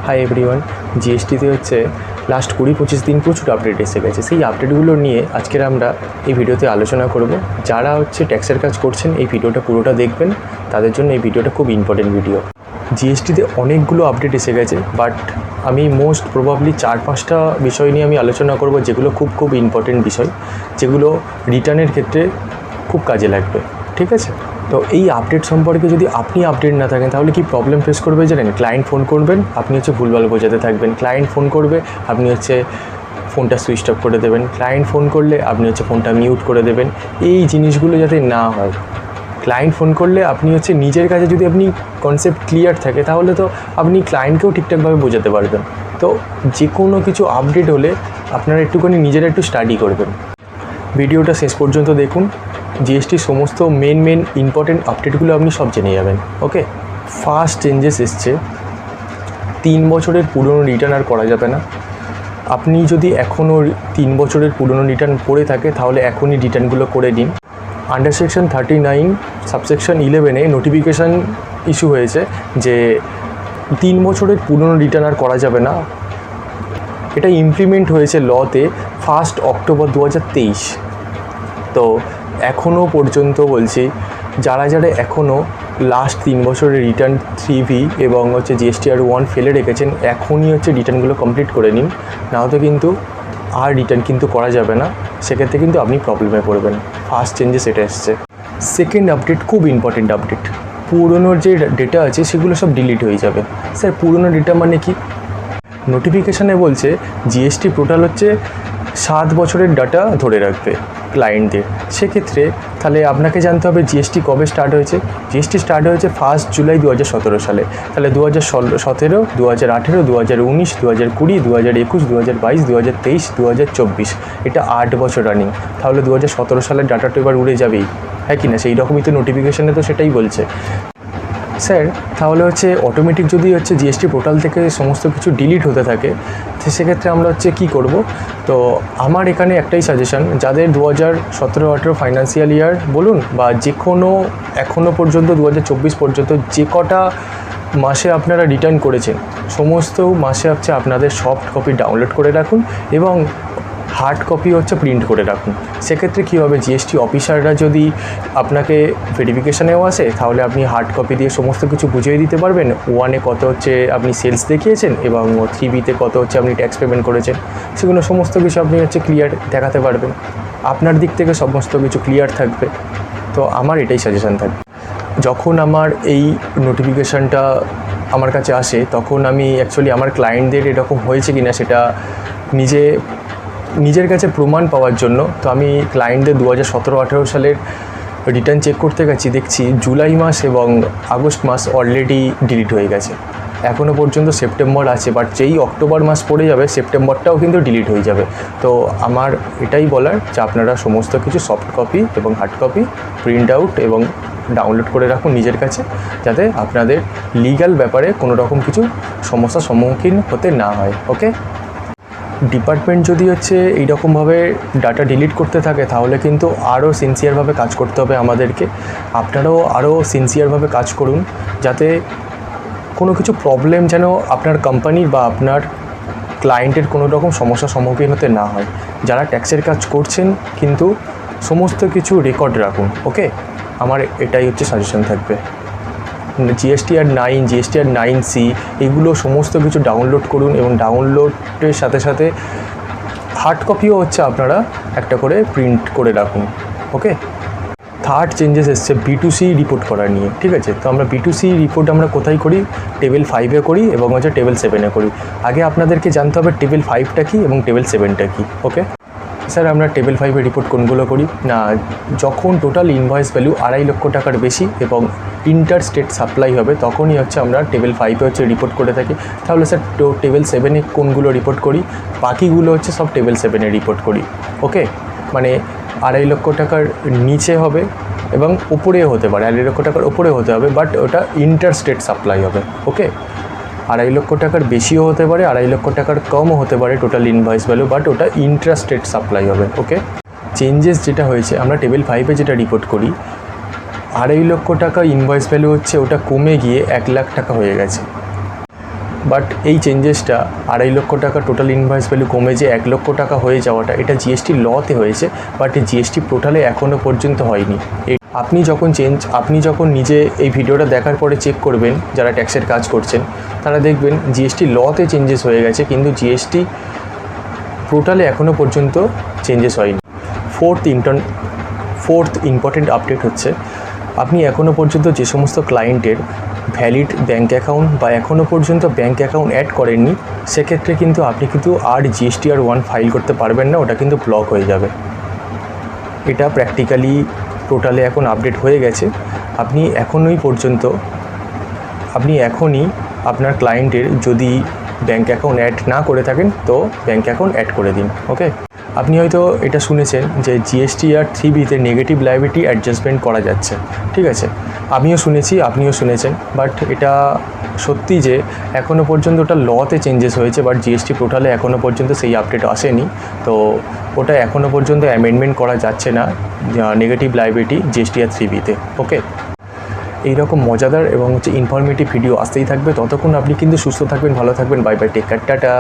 Hi everyone, জিএসটিতে হচ্ছে last 20-25 দিন প্রচুর আপডেট এসে গেছে। সেই আপডেটগুলো নিয়ে আজকের আমরা এই ভিডিওতে আলোচনা করব। যারা হচ্ছে ট্যাক্সের কাজ করছেন এই ভিডিওটা পুরোটা দেখবেন, তাদের জন্য এই ভিডিওটা খুব ইম্পর্টেন্ট ভিডিও। জিএসটিতে অনেকগুলো আপডেট এসে গেছে, বাট আমি মোস্ট প্রবাবলি 4-5টা বিষয় নিয়ে আমি আলোচনা করব, যেগুলো খুব ইম্পর্টেন্ট বিষয়, যেগুলো রিটার্নের ক্ষেত্রে খুব কাজে লাগবে। ঠিক আছে? তো এই আপডেট সম্পর্কে যদি আপনি আপডেট না থাকেন তাহলে কি প্রবলেম ফেস করবে জানেন? ক্লায়েন্ট ফোন করবেন, আপনি হচ্ছে ভুলভাল বোঝাতে থাকবেন। ক্লায়েন্ট ফোন করবে, আপনি হচ্ছে ফোনটা সুইচ অফ করে দেবেন। ক্লায়েন্ট ফোন করলে আপনি হচ্ছে ফোনটা মিউট করে দেবেন। এই জিনিসগুলো যাতে না হয়। ক্লায়েন্ট ফোন করলে আপনি হচ্ছে নিজের কাছে যদি আপনি কনসেপ্ট ক্লিয়ার থাকে তাহলে তো আপনি ক্লায়েন্টকেও ঠিকঠাকভাবে বোঝাতে পারবেন। তো যে কোনো কিছু আপডেট হলে আপনারা একটুখানি নিজেরা একটু স্টাডি করবেন। ভিডিওটা শেষ পর্যন্ত দেখুন। জিএসটির সমস্ত মেন ইম্পর্টেন্ট আপডেটগুলো আপনি সব জেনে যাবেন। ওকে, ফার্স্ট চেঞ্জেস এসছে, 3 বছরের পুরনো রিটার্ন আর করা যাবে না। আপনি যদি এখনও 3 বছরের পুরনো রিটার্ন করে থাকে তাহলে এখনই রিটার্নগুলো করে নিন। আন্ডার সেকশন 39 সাবসেকশন 11-এ নোটিফিকেশান ইস্যু হয়েছে যে 3 বছরের পুরনো রিটার্ন আর করা যাবে না। এটা ইমপ্লিমেন্ট হয়েছে লতে 1 অক্টোবর 2023। তো এখনও পর্যন্ত বলছি, যারা এখনও লাস্ট 3 বছরের রিটার্ন 3V এবং হচ্ছে জিএসটিআর 1 ফেলে রেখেছেন, এখনই হচ্ছে রিটার্নগুলো কমপ্লিট করে নিন। না হলে কিন্তু আর রিটার্ন কিন্তু করা যাবে না, সেক্ষেত্রে কিন্তু আপনি প্রবলেমে পড়বেন। ফার্স্ট চেঞ্জেস এটা এসছে। সেকেন্ড আপডেট খুব ইম্পর্টেন্ট আপডেট, পুরনো যে ডেটা আছে সেগুলো সব ডিলিট হয়ে যাবে। স্যার পুরনো ডেটা মানে কি? নোটিফিকেশানে বলছে জিএসটি পোর্টাল হচ্ছে 7 বছরের ডাটা ধরে রাখবে ক্লায়েন্টদের। সেক্ষেত্রে তাহলে আপনাকে জানতে হবে জিএসটি কবে স্টার্ট হয়েছে। জিএসটি স্টার্ট হয়েছে 1 জুলাই 2017 সালে। তাহলে 2017, 2018, 2019, 2020, 2021, 2022, 2023, 2024, এটা 8 বছর রানিং। তাহলে 2017 সালের ডাটাটা এবার উড়ে যাবেই, হ্যাঁ কি না? সেই রকমই তো নোটিফিকেশানে তো সেটাই বলছে। স্যার তাহলে হচ্ছে অটোমেটিক যদি হচ্ছে জিএসটি পোর্টাল থেকে সমস্ত কিছু ডিলিট হতে থাকে, তো সেক্ষেত্রে আমরা হচ্ছে কী করব? তো আমার এখানে একটাই সাজেশান, যাদের 2017-18 ফাইন্যান্সিয়াল ইয়ার বলুন বা যে কোনো এখনও পর্যন্ত 2024 পর্যন্ত যে কটা মাসে আপনারা রিটার্ন করেছেন, সমস্ত মাসে হচ্ছে আপনাদের সফট কপি ডাউনলোড করে রাখুন এবং হার্ড কপি হচ্ছে প্রিন্ট করে রাখুন। সেক্ষেত্রে কী হবে, জিএসটি অফিসাররা যদি আপনাকে ভেরিফিকেশানেও আসে তাহলে আপনি হার্ড কপি দিয়ে সমস্ত কিছু বুঝিয়ে দিতে পারবেন। 1-এ কত হচ্ছে আপনি সেলস দেখিয়েছেন এবং 3B-তে কত হচ্ছে আপনি ট্যাক্স পেমেন্ট করেছেন, সেগুলো সমস্ত কিছু আপনি হচ্ছে ক্লিয়ার দেখাতে পারবেন। আপনার দিক থেকে সমস্ত কিছু ক্লিয়ার থাকবে। তো আমার এটাই সাজেশান থাকবে। যখন আমার এই নোটিফিকেশানটা আমার কাছে আসে তখন আমি অ্যাকচুয়ালি আমার ক্লায়েন্টদের এরকম হয়েছে কি না সেটা নিজের কাছে প্রমাণ পাওয়ার জন্য তো আমি ক্লায়েন্টদের 2017-18 সালের রিটার্ন চেক করতে গেছি, দেখছি জুলাই মাস এবং আগস্ট মাস অলরেডি ডিলিট হয়ে গেছে। এখনও পর্যন্ত সেপ্টেম্বর আছে, বাট যেই অক্টোবর মাস পড়ে যাবে সেপ্টেম্বরটাও কিন্তু ডিলিট হয়ে যাবে। তো আমার এটাই বলার যে আপনারা সমস্ত কিছু সফট কপি এবং হার্ড কপি প্রিন্ট আউট এবং ডাউনলোড করে রাখুন নিজের কাছে, যাতে আপনাদের লিগ্যাল ব্যাপারে কোনো রকম কিছু সমস্যার সম্মুখীন হতে না হয়। ওকে, ডিপার্টমেন্ট যদি হচ্ছে এইরকমভাবে ডাটা ডিলিট করতে থাকে তাহলে কিন্তু আরও সিনসিয়ারভাবে কাজ করতে হবে আমাদেরকে। আপনারাও আরও সিনসিয়ারভাবে কাজ করুন, যাতে কোনো কিছু প্রবলেম যেন আপনার কোম্পানির বা আপনার ক্লায়েন্টের কোনো রকম সমস্যার সম্মুখীন হতে না হয়। যারা ট্যাক্সের কাজ করছেন কিন্তু সমস্ত কিছু রেকর্ড রাখুন। ওকে, আমার এটাই হচ্ছে সাজেশন থাকবে। জিএসটিআর 9, জিএসটিআর 9C এগুলো সমস্ত কিছু ডাউনলোড করুন এবং ডাউনলোডের সাথে সাথে হার্ড কপিও হচ্ছে আপনারা একটা করে প্রিন্ট করে রাখুন। ওকে, থার্ড চেঞ্জেস এসছে B2C রিপোর্ট করা নিয়ে। ঠিক আছে? তো আমরা B2C রিপোর্ট আমরা কোথায় করি? টেবিল 5-এ করি এবং হচ্ছে টেবিল 7-এ করি। আগে আপনাদেরকে জানতে হবে টেবিল 5টা কী এবং টেবিল 7টা কী। ওকে স্যার, আমরা টেবিল 5-এ রিপোর্ট কোনগুলো করি না, যখন টোটাল ইনভয়েস ভ্যালু 2.5 লক্ষ টাকার বেশি এবং ইন্টার স্টেট সাপ্লাই হবে তখনই হচ্ছে আমরা টেবিল 5-এ হচ্ছে রিপোর্ট করে থাকি। তাহলে স্যার টেবিল 7-এ কোনগুলো রিপোর্ট করি? বাকিগুলো হচ্ছে সব টেবিল 7-এ রিপোর্ট করি। ওকে, মানে 2.5 লক্ষ টাকার নিচে হবে এবং উপরেও হতে পারে, 2.5 লক্ষ টাকার উপরে হতে হবে, বাট ওটা ইন্টার স্টেট সাপ্লাই হবে। ওকে, 2.5 লক্ষ টাকার বেশিও হতে পারে, 2.5 লক্ষ টাকার কমও হতে পারে টোটাল ইনভয়েস ভ্যালু, বাট ওটা ইন্ট্রা স্টেট সাপ্লাই হবে। ওকে, চেঞ্জেস যেটা হয়েছে, আমরা টেবিল 5-এ যেটা রিপোর্ট করি 2.5 লক্ষ টাকা ইনভয়েস ভ্যালু হচ্ছে ওটা কমে গিয়ে 1 লাখ টাকা হয়ে গেছে। বাট এই চেঞ্জেসটা 2.5 লক্ষ টাকা টোটাল ইনভয়েস ভ্যালু কমে যে 1 লক্ষ টাকা হয়ে যাওয়াটা, এটা জিএসটি লতে হয়েছে, বাট এই জিএসটি পোর্টালে এখনও পর্যন্ত হয়নি। আপনি যখন নিজে এই ভিডিওটা দেখার পরে চেক করবেন, যারা ট্যাক্সের কাজ করছেন তারা দেখবেন জিএসটি লতে চেঞ্জেস হয়ে গেছে, কিন্তু জিএসটি পোর্টালে এখনও পর্যন্ত চেঞ্জেস হয়নি। ফোর্থ ইম্পর্টেন্ট আপডেট হচ্ছে, আপনি এখনও পর্যন্ত যে সমস্ত ক্লায়েন্টের ভ্যালিড ব্যাঙ্ক অ্যাকাউন্ট বা এখনও পর্যন্ত ব্যাঙ্ক অ্যাকাউন্ট অ্যাড করেননি, সেক্ষেত্রে কিন্তু আপনি আর জিএসটিআর 1 ফাইল করতে পারবেন না, ওটা কিন্তু ব্লক হয়ে যাবে। এটা প্র্যাকটিক্যালি পোর্টালে এখন আপডেট হয়ে গেছে। আপনি এখনই আপনার ক্লায়েন্টের যদি ব্যাঙ্ক অ্যাকাউন্ট অ্যাড না করে থাকেন তো ব্যাঙ্ক অ্যাকাউন্ট অ্যাড করে দিন। ওকে, আপনি হয়তো এটা শুনেছেন যে জিএসটিআর 3বিতে নেগেটিভ লায়াবিলিটি অ্যাডজাস্টমেন্ট করা যাচ্ছে, ঠিক আছে, আমিও শুনেছি, আপনিও শুনেছেন, বাট এটা সত্যি যে এখনও পর্যন্ত ওটা লতে চেঞ্জেস হয়েছে, বাট জিএসটি পোর্টালে এখনও পর্যন্ত সেই আপডেট আসেনি, তো ওটা এখনও পর্যন্ত অ্যামেন্ডমেন্ট করা যাচ্ছে না নেগেটিভ লায়াবিলিটি জিএসটিআর 3বিতে। ওকে, এইরকম মজাদার এবং ইনফরমেটিভ ভিডিও আসতেই থাকবে। ততক্ষণ আপনি কিন্তু সুস্থ থাকবেন, ভালো থাকবেন। Bye bye, take care, tata.